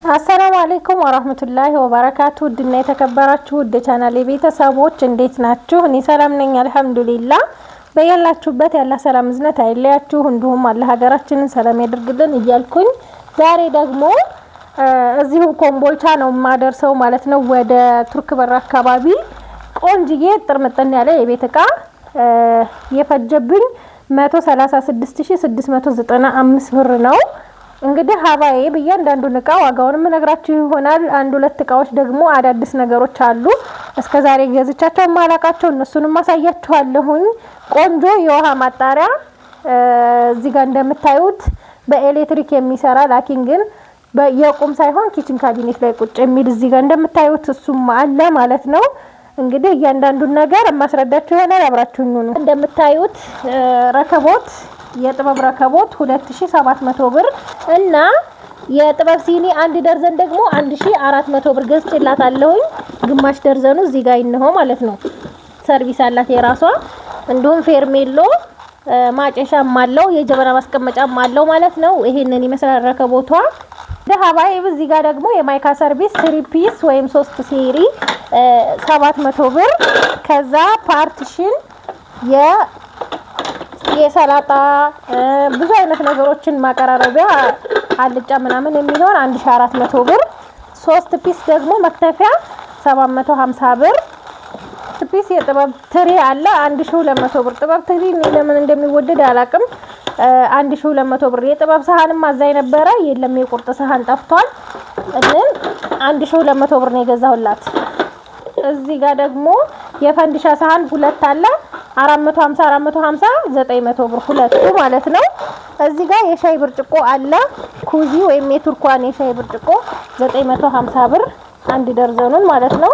አሰላሙ አለይኩም ወራህመቱላሂ ወበረካቱ ድና የተከበራችሁ ወደ ቻናሌ ቤተሰቦች እንዴት ናችሁ? እኔ ሰላም ነኝ አልহামዱሊላህ። በያላችሁበት ያላ ሰላም ዝነት አይለያችሁ እንዲሁም አላህ ሀገራችንን ሰላም ያድርግልን እያልኩኝ ዛሬ ደግሞ እዚሁ ኮምቦልቻ ነው ማደርሰው ማለት ነው ወደ ቱርክ በር አካባቢ ቆንጅዬ ጥርምጥን ያለ የቤት እቃ የፈጀብኝ 136695 ብር ነው። እንግዲህ ሀባዬ በእያንዳንዱ እቃ ዋጋውን ምነግራችሁ ይሆናል። አንድ ሁለት እቃዎች ደግሞ አዳዲስ ነገሮች አሉ እስከዛሬ ገዝቻቸው ማላቃቸው እነሱንም ማሳያችኋለሁኝ። ቆንጆ የውሃ ማጣሪያ እዚህ ጋር እንደምታዩት በኤሌክትሪክ የሚሰራ ላኪን ግን የቁም ሳይሆን ኪችን ካቢኔት ላይ ቁጭ የሚል እዚህ ጋር እንደምታዩት እሱም አለ ማለት ነው። እንግዲህ እያንዳንዱ ነገር ማስረዳችሁ ይሆናል አብራችሁኝ ነው። እንደምታዩት ረከቦት የጥበብ ረከቦት 2700 ብር እና የጥበብ ሲኒ አንድ ደርዘን ደግሞ 1400 ብር ገዝቼላታለሁኝ። ግማሽ ደርዘኑ እዚህ ጋር ይነሆ ማለት ነው። ሰርቪስ አላት የራሷ እንዲሁም ፌርሜሎ ማጨሻም አለው የጀበና ማስቀመጫም አለው ማለት ነው። ይሄንን ይመስላል ረከቦቷ። ደሃባይ እዚህ ጋር ደግሞ የማይካ ሰርቪስ 3 ፒስ ወይም 3 ሴሪ 700 ብር። ከዛ ፓርቲሽን የሰላጣ ብዙ አይነት ነገሮችን ማቀራረቢያ አልጫ ምናምን የሚሆን 1400 ብር። 3 ፒስ ደግሞ መክተፊያ 750 ብር። ፒስ የጥበብ ትሪ አለ 1200 ብር። ጥበብ ትሪ ለምን እንደሚወደድ አላቅም 1200 ብር። የጥበብ ሰሃንም አዛይ ነበረ የለም የቁርጥ ሰሃን ጠፍቷል እንን 1200 ብር ነው የገዛሁላት። እዚህ ጋር ደግሞ የፈንዲሻ ሰሃን ሁለት አለ 450 900 ብር ሁለቱ ማለት ነው። እዚህ ጋር የሻይ ብርጭቆ አለ ኩዚ ወይም የቱርኳን የሻይ ብርጭቆ 950 ብር አንድ ደርዘኑን ማለት ነው።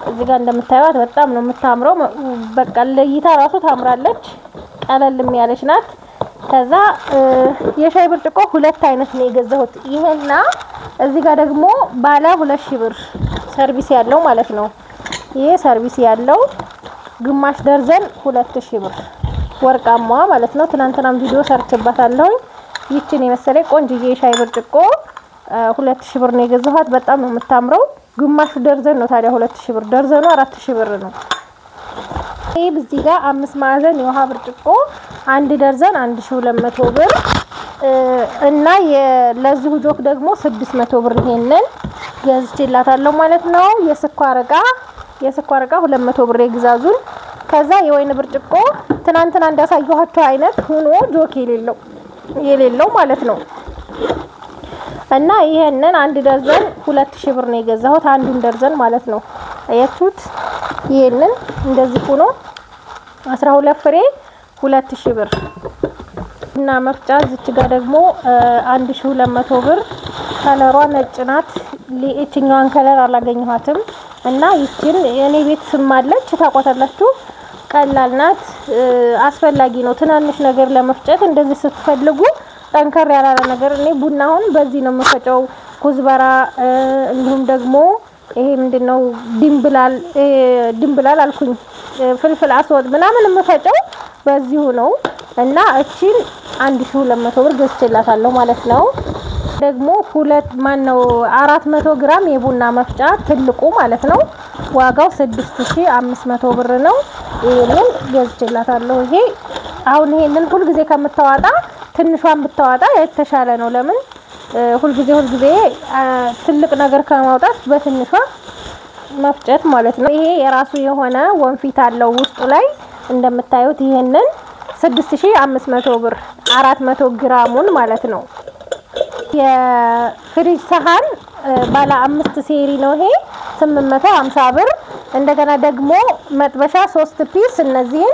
እዚህ ጋር እንደምታዩት በጣም ነው የምታምረው። በቃ ለይታ ራሱ ታምራለች ቀለልም ያለች ናት። ከዛ የሻይ ብርጭቆ ሁለት አይነት ነው የገዛሁት ይሄና እዚህ ጋር ደግሞ ባለ 2000 ብር ሰርቪስ ያለው ማለት ነው። ይሄ ሰርቪስ ያለው ግማሽ ደርዘን 2000 ብር ወርቃማዋ ማለት ነው። ትናንትናም ቪዲዮ ሰርችባታለሁ። ይቺን የመሰለ ቆንጆዬ የሻይ ብርጭቆ 2000 ብር ነው የገዛኋት። በጣም ነው የምታምረው። ግማሽ ደርዘን ነው ታዲያ 2000 ብር ደርዘኑ 4000 ብር ነው። ይሄ እዚህ ጋር 5 ማዕዘን የውሃ ብርጭቆ አንድ ደርዘን 1200 ብር እና ለዚሁ ጆክ ደግሞ 600 ብር ይሄንን ገዝቼላታለሁ ማለት ነው። የስኳር እቃ 200 ብር ይግዛዙን። ከዛ የወይን ብርጭቆ ትናንትና እንዳሳየኋችሁ አይነት ሆኖ ጆክ የሌለው ማለት ነው። እና ይሄንን አንድ ደርዘን 2000 ብር ነው የገዛሁት አንዱን ደርዘን ማለት ነው። አያችሁት ይሄንን እንደዚህ ሆኖ 12 ፍሬ 2000 ብር እና መፍጫ እዚች ጋር ደግሞ 1200 ብር ከለሯ ነጭ ናት። ለእቺኛዋን ከለር አላገኘኋትም እና ይችን የኔ ቤት ስማለች ታቋታላችሁ ቀላል ናት። አስፈላጊ ነው ትናንሽ ነገር ለመፍጨት እንደዚህ ስትፈልጉ ጠንከር ያለ ነገር እኔ ቡናውን በዚህ ነው የምፈጨው። ኩዝበራ እንዲሁም ደግሞ ይሄ ምንድነው ድንብላል አልኩኝ ፍልፍል አስወጥ ምናምን የምፈጨው በዚሁ ነው እና እቺን 1200 ብር ገዝቼላታለሁ ማለት ነው። ደግሞ 400 ግራም የቡና መፍጫ ትልቁ ማለት ነው ዋጋው 6500 ብር ነው። ይሄንን ገዝቼላታለሁ። ይሄ አሁን ይሄንን ሁሉ ጊዜ ከምታዋጣ ትንሿን ብታዋጣ የተሻለ ነው። ለምን ሁሉ ጊዜ ትልቅ ነገር ከማውጣት በትንሿ መፍጨት ማለት ነው። ይሄ የራሱ የሆነ ወንፊት አለው ውስጡ ላይ እንደምታዩት ይሄንን 6500 ብር 400 ግራሙን ማለት ነው። የፍሪጅ ሰሃን ባለ 5 ሴሪ ነው ይሄ 850 ብር። እንደገና ደግሞ መጥበሻ 3 ፒስ እነዚህን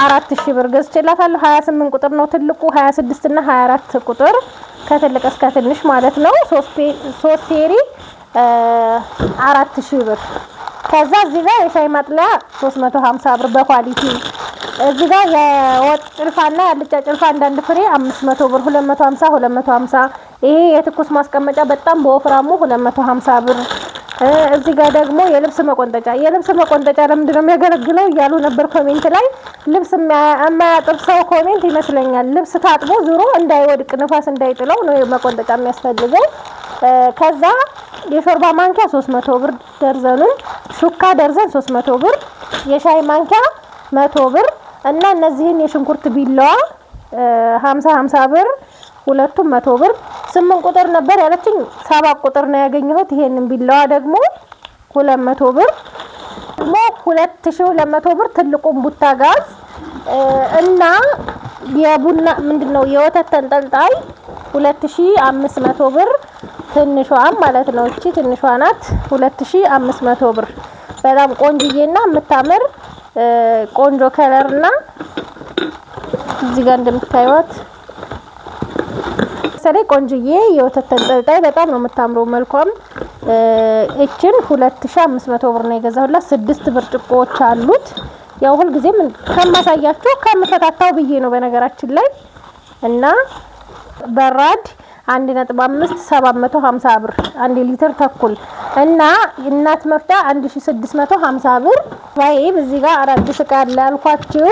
4000 ብር ገዝቼላታለሁ። 28 ቁጥር ነው ትልቁ 26 እና 24 ቁጥር ከትልቅ እስከ ትንሽ ማለት ነው። 3 ሴሪ 4000 ብር። ከዛ እዚህ ጋር የሻይ ማጥለያ 350 ብር በኳሊቲ። እዚህ ጋር የወጥ ጭልፋና ያልጫ ጭልፋ አንዳንድ ፍሬ 500 ብር 250 ይሄ የትኩስ ማስቀመጫ በጣም በወፍራሙ 250 ብር። እዚህ ጋር ደግሞ የልብስ መቆንጠጫ ለምንድን ነው የሚያገለግለው እያሉ ነበር ኮሜንት ላይ። ልብስ የማያጥብ ሰው ኮሜንት ይመስለኛል ልብስ ታጥቦ ዙሮ እንዳይወድቅ ንፋስ እንዳይጥለው ነው መቆንጠጫ የሚያስፈልገው። ከዛ የሾርባ ማንኪያ 300 ብር ደርዘኑን፣ ሹካ ደርዘን 300 ብር፣ የሻይ ማንኪያ 100 ብር እና እነዚህን የሽንኩርት ቢላዋ 50 ብር ሁለቱም 100 ብር። 8 ቁጥር ነበር ያለችኝ 7 ቁጥር ነው ያገኘሁት። ይሄንን ቢላዋ ደግሞ 200 ብር ደግሞ 2200 ብር ትልቁን ቡታ ጋዝ እና የቡና ምንድነው የወተት ተንጠልጣይ 2500 ብር ትንሿም ማለት ነው። እቺ ትንሿ ናት 2500 ብር። በጣም ቆንጆዬና የምታምር ቆንጆ ከለርና እዚህ ጋር እንደምታዩት ሰለይ ቆንጆዬ የወተት ተንጠልጣይ በጣም ነው የምታምረው መልኳም። እቺን 2500 ብር ነው የገዛሁላት። 6 ብርጭቆዎች አሉት። ያው ሁሉ ጊዜም ከማሳያችሁ ከምፈታታው ብዬ ነው በነገራችን ላይ እና በራድ 1.5 750 ብር 1 ሊትር ተኩል እና እናት መፍጫ 1650 ብር። ባይብ እዚህ ጋር አዲስ ዕቃ አለ አልኳችሁ።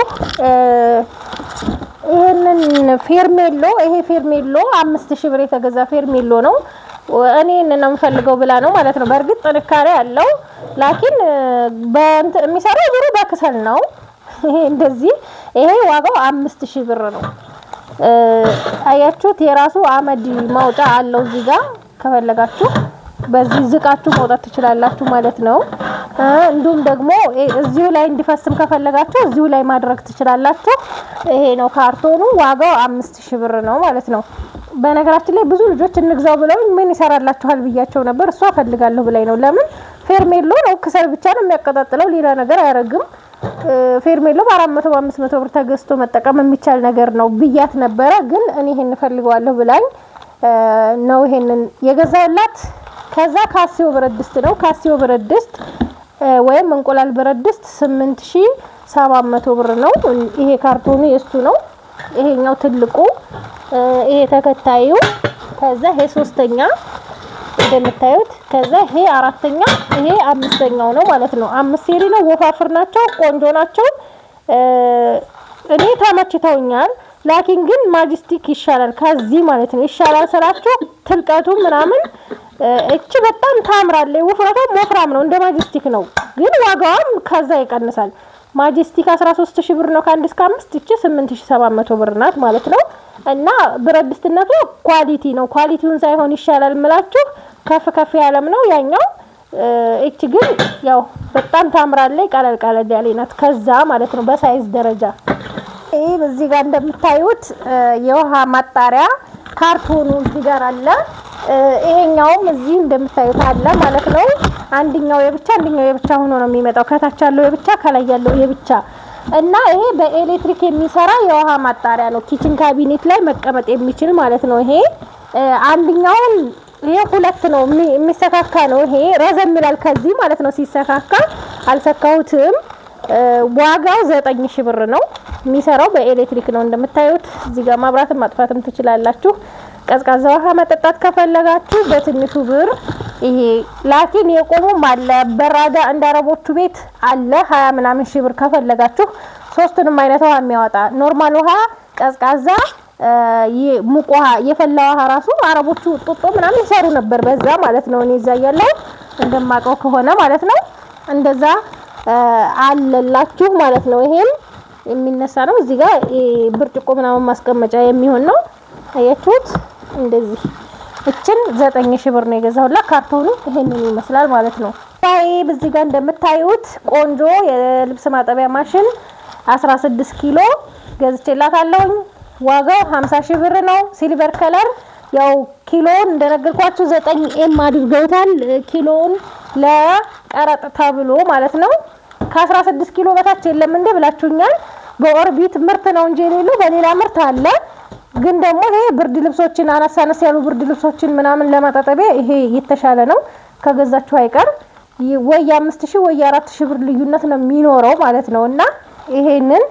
ይሄንን ፌርሜሎ ይሄ ፌርሜሎ 5000 ብር የተገዛ ፌርሜሎ ነው። እኔ እነን ነው የምፈልገው ብላ ነው ማለት ነው። በእርግጥ ጥንካሬ አለው ላኪን በእንት የሚሰራው ዙሩ በከሰል ነው። ይሄ እንደዚህ ይሄ ዋጋው 5000 ብር ነው። አያችሁት የራሱ አመድ ማውጫ አለው እዚህ ጋር ከፈለጋችሁ በዚህ ዝቃችሁ ማውጣት ትችላላችሁ ማለት ነው። እንዱም ደግሞ እዚሁ ላይ እንዲፈስም ከፈለጋችሁ እዚሁ ላይ ማድረግ ትችላላችሁ። ይሄ ነው ካርቶኑ ዋጋው 5000 ብር ነው ማለት ነው። በነገራችን ላይ ብዙ ልጆች እንግዛው ብለው ምን ይሰራላችኋል ብያቸው ነበር። እሷ ፈልጋለሁ ብላይ ነው። ለምን ፌርሜሎ ነው ከሰል ብቻ ነው የሚያቀጣጥለው ሌላ ነገር አያረግም። ፌርሜሎ በ400 500 ብር ተገዝቶ መጠቀም የሚቻል ነገር ነው ብያት ነበር። ግን እኔ ይሄን ፈልጋለሁ ብላኝ ነው ይሄንን የገዛውላት። ከዛ ካሲዮ ብረት ድስት ነው። ካሲዮ ብረት ድስት ወይም እንቁላል ብረት ድስት 8700 ብር ነው። ይሄ ካርቶኑ የሱ ነው። ይሄኛው ትልቁ ይሄ ተከታዩ ከዛ ይሄ ሶስተኛ እንደምታዩት ከዛ ይሄ አራተኛ ይሄ አምስተኛው ነው ማለት ነው። 5 ሴሪ ነው። ወፋፍር ናቸው፣ ቆንጆ ናቸው። እኔ ተመችተውኛል። ላኪን ግን ማጅስቲክ ይሻላል ከዚህ ማለት ነው። ይሻላል ስላችሁ ትልቀቱ ምናምን እቺ በጣም ታምራለች። ወፍራቷም ወፍራም ነው እንደ ማጅስቲክ ነው፣ ግን ዋጋውም ከዛ ይቀንሳል። ማጅስቲክ 13000 ብር ነው ከ1 እስከ 5 እቺ 8700 ብር ናት ማለት ነው። እና ብረት ድስትነቱ ኳሊቲ ነው። ኳሊቲውን ሳይሆን ይሻላል ምላችሁ ከፍ ያለም ነው ያኛው። እቺ ግን ያው በጣም ታምራለች። ቀለል ያለች ናት ከዛ ማለት ነው በሳይዝ ደረጃ። ይሄ በዚህ ጋር እንደምታዩት የውሃ ማጣሪያ ካርቶኑ እዚህ ጋር አለ። ይሄኛውም እዚህ እንደምታዩት አለ ማለት ነው። አንደኛው የብቻ ሆኖ ነው የሚመጣው። ከታች ያለው የብቻ ከላይ ያለው የብቻ እና ይሄ በኤሌክትሪክ የሚሰራ የውሃ ማጣሪያ ነው። ኪችን ካቢኔት ላይ መቀመጥ የሚችል ማለት ነው። ይሄ አንደኛው ይሄ ሁለት ነው የሚሰካካ ነው። ይሄ ረዘም ይላል ከዚህ ማለት ነው ሲሰካካ። አልሰካሁትም። ዋጋው 9000 ብር ነው። የሚሰራው በኤሌክትሪክ ነው እንደምታዩት። እዚህ ጋር ማብራትም ማጥፋትም ትችላላችሁ። ቀዝቃዛ ውሃ መጠጣት ከፈለጋችሁ በትንሹ ብር ይሄ ላኪን የቆሙም አለ። በራዳ እንዳረቦቹ ቤት አለ 20 ምናምን ሺህ ብር ከፈለጋችሁ ሶስቱንም አይነት ውሃ የሚያወጣ ኖርማል ውሃ፣ ቀዝቃዛ፣ ሙቅ ውሃ፣ የፈላ ውሃ ራሱ አረቦቹ ጡጦ ምናምን ይሰሩ ነበር በዛ ማለት ነው። እኔ እዛ ያለው እንደማቀው ከሆነ ማለት ነው እንደዛ አለላችሁ ማለት ነው። ይሄም የሚነሳ ነው። እዚህ ጋር ብርጭቆ ምናምን ማስቀመጫ የሚሆን ነው። አያችሁት እንደዚህ እችን 9000 ብር ነው የገዛሁላት። ካርቶኑ ይሄንን ይመስላል ማለት ነው። በዚህ ጋር እንደምታዩት ቆንጆ የልብስ ማጠቢያ ማሽን 16 ኪሎ ገዝቼላታለሁ። ዋጋው 50000 ብር ነው። ሲልቨር ከለር ያው ኪሎን እንደነገርኳችሁ 9 አድርገውታል። ኪሎን ለቀረጥ ተብሎ ማለት ነው። ከ16 ኪሎ በታች የለም እንደ ብላችሁኛል። በኦርቢት ምርት ነው እንጂ የሌለው በሌላ ምርት አለ። ግን ደግሞ ይሄ ብርድ ልብሶችን አነሳነስ ያሉ ብርድ ልብሶችን ምናምን ለማጣጠቢያ ይሄ የተሻለ ነው። ከገዛችሁ አይቀር ወይ 5000 ወይ 4000 ብር ልዩነት ነው የሚኖረው ማለት ነውና ይሄንን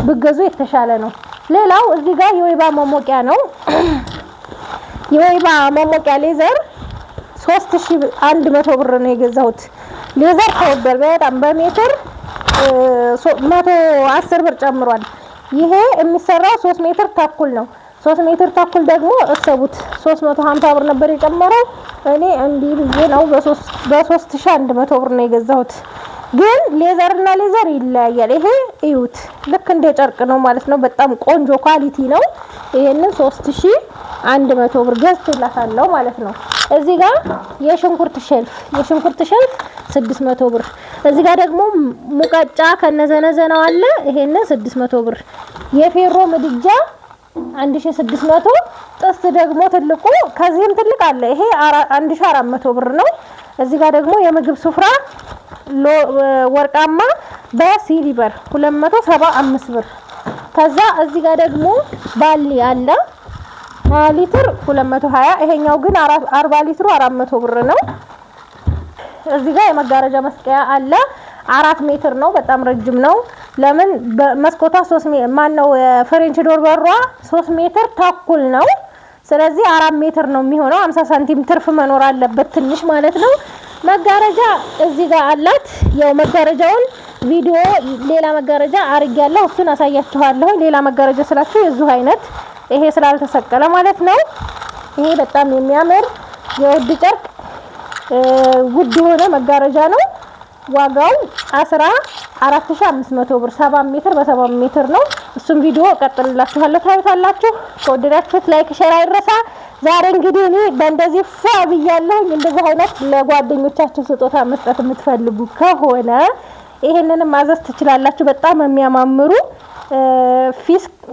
ብገዙ የተሻለ ነው። ሌላው እዚህ ጋር የወይባ መሞቂያ ነው። የወይባ መሞቂያ ሌዘር 3100 ብር ነው የገዛሁት። ሌዘር ተወደደ በጣም በሜትር 110 ብር ጨምሯል። ይሄ የሚሰራው 3 ሜትር ተኩል ነው። 3 ሜትር ተኩል ደግሞ እሰቡት 350 ብር ነበር የጨመረው እኔ እንዲ ብዬ ነው በ3100 ብር ነው የገዛሁት። ግን ሌዘርና ሌዘር ይለያያል። ይሄ እዩት ልክ እንደ ጨርቅ ነው ማለት ነው። በጣም ቆንጆ ኳሊቲ ነው። ይሄንን 3100 ብር ገዝቼላታለሁ ማለት ነው። እዚህ ጋር የሽንኩርት ሼልፍ 600 ብር። እዚህ ጋር ደግሞ ሙቀጫ ከነዘነዘናው አለ። ይሄንን 600 ብር። የፌሮ ምድጃ 1600። ጥስት ደግሞ ትልቁ ከዚህም ትልቅ አለ። ይሄ 1400 ብር ነው። እዚህ ጋር ደግሞ የምግብ ስፍራ ወርቃማ በሲሊቨር 275 ብር። ከዛ እዚህ ጋር ደግሞ ባሊ አለ 20 ሊትር 220። ይሄኛው ግን 40 ሊትሩ 400 ብር ነው። እዚህ ጋር የመጋረጃ መስቀያ አለ 4 ሜትር ነው። በጣም ረጅም ነው። ለምን መስኮቷ 3 ማን ነው ፍሬንች ዶር በሯ 3 ሜትር ተኩል ነው። ስለዚህ 4 ሜትር ነው የሚሆነው። 50 ሳንቲም ትርፍ መኖር አለበት ትንሽ ማለት ነው። መጋረጃ እዚህ ጋር አላት። ያው መጋረጃውን ቪዲዮ ሌላ መጋረጃ አርጋለሁ እሱን አሳያችኋለሁ። ሌላ መጋረጃ ስላችሁ የዙ አይነት ይሄ ስላልተሰቀለ ማለት ነው። ይሄ በጣም የሚያምር የውድ ጨርቅ ውድ ሆነ መጋረጃ ነው። ዋጋው 14500 ብር 7 ሜትር በ7 ሜትር ነው። እሱም ቪዲዮ ቀጥልላችኋለሁ ታዩታላችሁ። ከወደዳችሁት ላይክ ሼር አይረሳ። ዛሬ እንግዲህ እኔ በእንደዚህ ብያለሁ። እንደዚህ አይነት ለጓደኞቻችሁ ስጦታ መስጠት የምትፈልጉ ከሆነ ይሄንን ማዘዝ ትችላላችሁ። በጣም የሚያማምሩ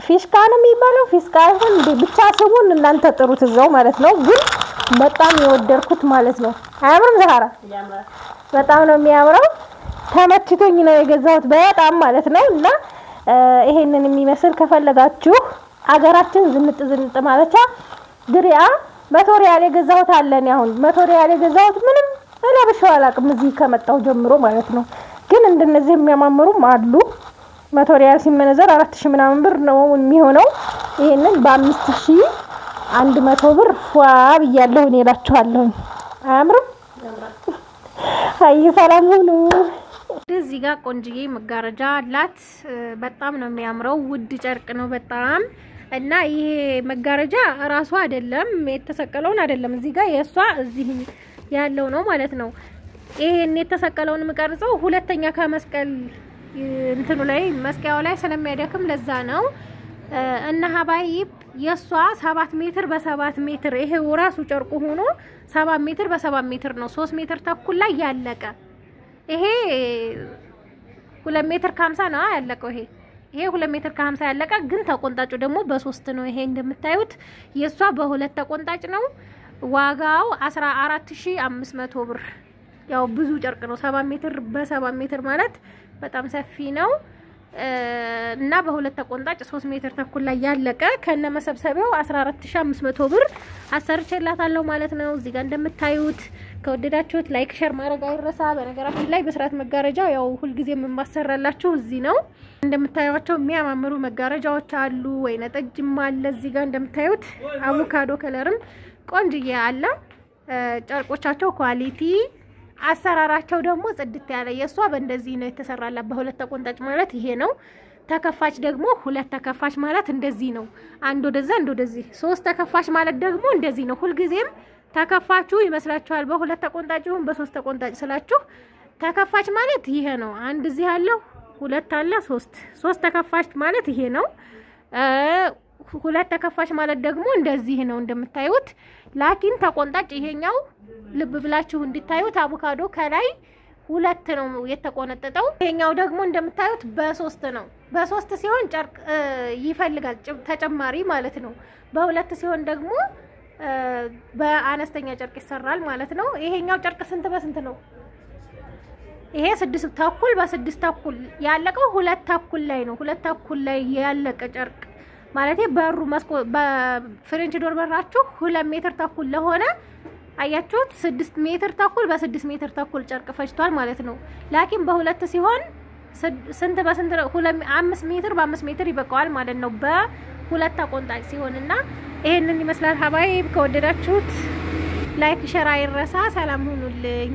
ፊሽካ ነው የሚባለው። ፊሽካ አይሆን እንዴ ብቻ ስሙን እናንተ ጥሩት እዛው ማለት ነው። ግን በጣም የወደድኩት ማለት ነው። አያምርም ዛራ? በጣም ነው የሚያምረው። ተመችቶኝ ነው የገዛሁት በጣም ማለት ነው። እና ይሄንን የሚመስል ከፈለጋችሁ አገራችን ዝንጥ ማለቻ ድሪያ 100 ሪያል የገዛሁት አለኝ። አሁን 100 ሪያል የገዛሁት ምንም ለብሻው አላቅም እዚህ ከመጣው ጀምሮ ማለት ነው። ግን እንደነዚህ የሚያማምሩም አሉ። 100 ሪያል ሲመነዘር 4000 ምናምን ብር ነው የሚሆነው። ይሄንን በ5100 ብር ፏብ ይያለሁ እኔ እላችኋለሁ። አያምርም? አይ ሰላም ሁሉ እዚህ ጋር ቆንጅዬ መጋረጃ አላት። በጣም ነው የሚያምረው። ውድ ጨርቅ ነው በጣም። እና ይሄ መጋረጃ ራሱ አይደለም የተሰቀለውን አይደለም እዚህ ጋር የሷ እዚህ ያለው ነው ማለት ነው። ይሄን የተሰቀለውን መቀርጸው ሁለተኛ ከመስቀል እንትኑ ላይ መስቀያው ላይ ስለሚያደክም ለዛ ነው። እና ሀባይብ የሷ 7 ሜትር በ7 ሜትር ይሄው ራሱ ጨርቁ ሆኖ 7 ሜትር በ7 ሜትር ነው። 3 ሜትር ተኩል ላይ ያለቀ። ይሄ 2 ሜትር ከ50 ነው ያለቀው። ይሄ 2 ሜትር ከ50 ያለቀ ግን ተቆንጣጩ ደግሞ በ3 ነው። ይሄ እንደምታዩት የሷ በ2 ተቆንጣጭ ነው። ዋጋው 14500 ብር። ያው ብዙ ጨርቅ ነው። 7 ሜትር በ7 ሜትር ማለት በጣም ሰፊ ነው። እና በ2 ተቆንጣጭ 3 ሜትር ተኩል ላይ ያለቀ ከነ መሰብሰቢያው 14500 ብር አሰርቼላታለሁ ማለት ነው። እዚህ ጋር እንደምታዩት ከወደዳችሁት ላይክ ሼር ማድረግ አይረሳ። በነገራችን ላይ በስራት መጋረጃ ያው ሁሉ ጊዜ የማሰራላችሁ እዚህ ነው። እንደምታዩቸው የሚያማምሩ መጋረጃዎች አሉ። ወይነ ጠጅም አለ እዚህ ጋር እንደምታዩት አቮካዶ ከለርም ቆንጅዬ አለ። ጨርቆቻቸው ኳሊቲ አሰራራቸው ደግሞ ጽድት ያለ የሷ በእንደዚህ ነው የተሰራላት። በ2 ተቆንጣጭ ማለት ይሄ ነው። ተከፋች ደግሞ 2 ተከፋች ማለት እንደዚህ ነው። አንድ ወደዛ አንድ ወደዚህ። 3 ተከፋች ማለት ደግሞ እንደዚህ ነው። ሁሉ ጊዜም ተከፋቹ ይመስላችኋል በ2 ተቆንጣጭ ይሁን በ3 ተቆንጣጭ ስላችሁ ተከፋች ማለት ይሄ ነው። አንድ እዚህ ያለው 2 አለ 3 ተከፋች ማለት ይሄ ነው። 2 ተከፋች ማለት ደግሞ እንደዚህ ነው እንደምታዩት። ላኪን ተቆንጣጭ ይሄኛው ልብ ብላችሁ እንድታዩት አቮካዶ ከላይ 2 ነው የተቆነጠጠው። ይሄኛው ደግሞ እንደምታዩት በ3 ነው። በ3 ሲሆን ጨርቅ ይፈልጋል ተጨማሪ ማለት ነው። በ2 ሲሆን ደግሞ በአነስተኛ ጨርቅ ይሰራል ማለት ነው። ይሄኛው ጨርቅ ስንት በስንት ነው? ይሄ 6 ተኩል በ6 ተኩል ያለቀው 2 ተኩል ላይ ነው። 2 ተኩል ላይ ያለቀ ጨርቅ ማለት በሩ መስኮ በፍሬንች ዶር በራችሁ 2 ሜትር ተኩል ለሆነ አያችሁት 6 ሜትር ተኩል በ6 ሜትር ተኩል ጨርቅ ፈጅቷል ማለት ነው። ላኪን በ2 ሲሆን ስንት በስንት 5 ሜትር በ5 ሜትር ይበቃዋል ማለት ነው። በ2 ተቆንጣጭ ሲሆንና ይሄንን ይመስላል ሀባይብ። ከወደዳችሁት ላይክ ሼር አይረሳ። ሰላም ሁኑልኝ።